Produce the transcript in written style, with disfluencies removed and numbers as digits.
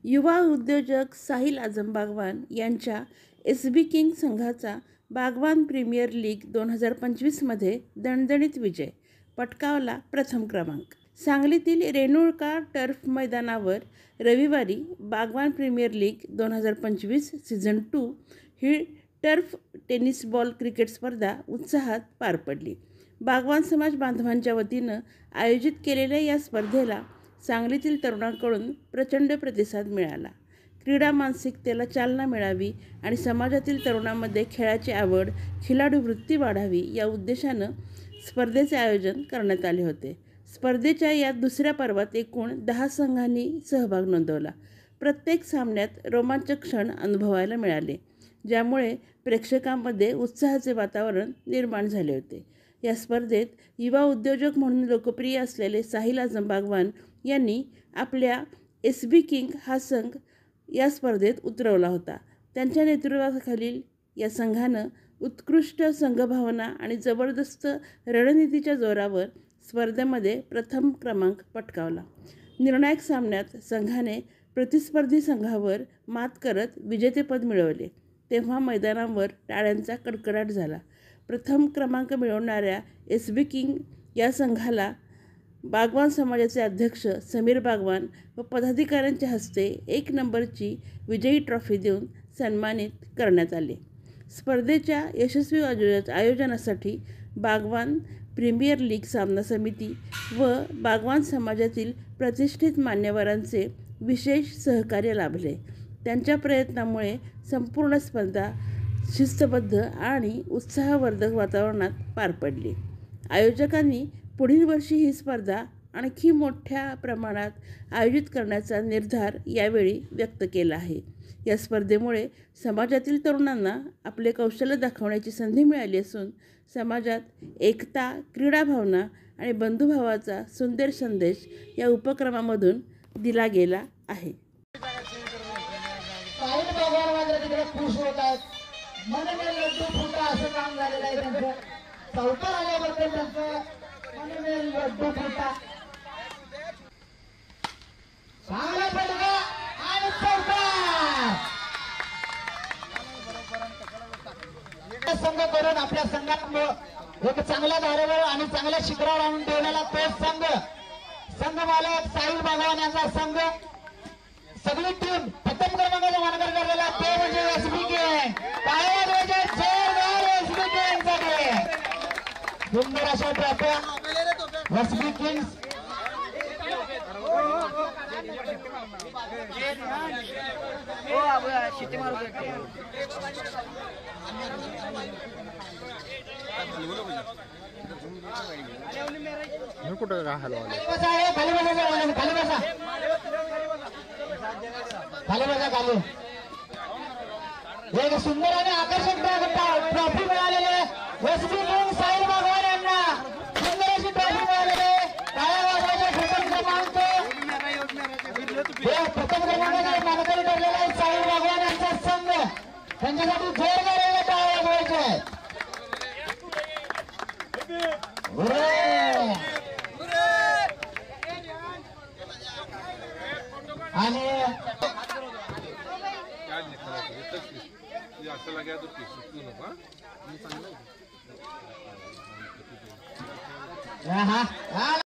युवा उद्योजक साहिल आझम बागवान यांच्या एस.बी. किंग संघाचा बागवान प्रीमियर लीग 2025मध्ये दणदणीत विजय पटकावला. प्रथम क्रमांक. सांगलीतील रेणुका टर्फ मैदानावर रविवारी बागवान प्रीमियर लीग 2025 सीझन 2 ही टर्फ टेनिस बॉल क्रिकेट स्पर्धा उत्साहात पार पडली. बागवान समाज बांधवांच्या वतीनं आयोजित केलेल्या या स्पर्धेला सांगलीतील तरुणांकडून प्रचंड प्रतिसाद मिळाला. क्रीडा मानसिकतेला चालना मिळावी आणि समाजातील तरुणांमध्ये खेळाची आवड, खिलाडू वृत्ती वाढावी या उद्देशानं स्पर्धेचे आयोजन करण्यात आले होते. स्पर्धेच्या या दुसऱ्या पर्वात एकूण 10 संघांनी सहभाग नोंदवला. प्रत्येक सामन्यात रोमांचक क्षण अनुभवायला मिळाले, ज्यामुळे प्रेक्षकांमध्ये उत्साहाचे वातावरण निर्माण झाले होते. या स्पर्धेत युवा उद्योजक म्हणून लोकप्रिय असलेले साहिल आझम बागवान यांनी आपल्या एस.बी. किंग हा संघ या स्पर्धेत उतरवला होता. त्यांच्या नेतृत्वाखालील या संघानं उत्कृष्ट संघभावना आणि जबरदस्त रणनीतीच्या जोरावर स्पर्धेमध्ये प्रथम क्रमांक पटकावला. निर्णायक सामन्यात संघाने प्रतिस्पर्धी संघावर मात करत विजेतेपद मिळवले, तेव्हा मैदानावर टाळ्यांचा कडकडाट झाला. प्रथम क्रमांक मिळवणाऱ्या एस.बी. किंग या संघाला बागवान समाजाचे अध्यक्ष समीर बागवान व पदाधिकाऱ्यांच्या हस्ते 1 नंबरची विजयी ट्रॉफी देऊन सन्मानित करण्यात आले. स्पर्धेच्या यशस्वी आयोजनासाठी बागवान प्रीमियर लीग सामना समिती व बागवान समाजातील प्रतिष्ठित मान्यवरांचे विशेष सहकार्य लाभले. त्यांच्या प्रयत्नामुळे संपूर्ण स्पर्धा शिस्तबद्ध आणि उत्साहवर्धक वातावरणात पार पडली. आयोजकांनी पुढील वर्षी ही स्पर्धा आणखी मोठ्या प्रमाणात आयोजित करण्याचा निर्धार यावेळी व्यक्त केला आहे. या स्पर्धेमुळे समाजातील तरुणांना आपले कौशल्य दाखवण्याची संधी मिळाली असून समाजात एकता, क्रीडा भावना आणि बंधुभावाचा सुंदर संदेश या उपक्रमामधून दिला गेला आहे. संघ करून आपल्या संघात एक चांगल्या धारेवर आणि चांगल्या शिखरावर आणून ठेवलेला तो संघ मालक साहिल बागवान यांचा संघ, सगळी टीम प्रथम क्रमांकाचा मानकर करलेला ते म्हणजे एस.बी. किंग. एस.बी. किंगसाठी सुंदर अशा ट्रॉफ्या एस.बी. किंग्स कुठं खाली एक सुंदर आणि आकर्षक ट्रॉफी मिळालेले एस.बी. किंग साहिल बागवान यांना सुंदर अशी ट्रॉफी मिळालेली. प्रथम क्रमांकाचा मानकरी ठरलेला साहिल बागवान यांचा संघ, त्यांच्यासाठी जोरदार टाळ्या वाजवायच्या. आणि हा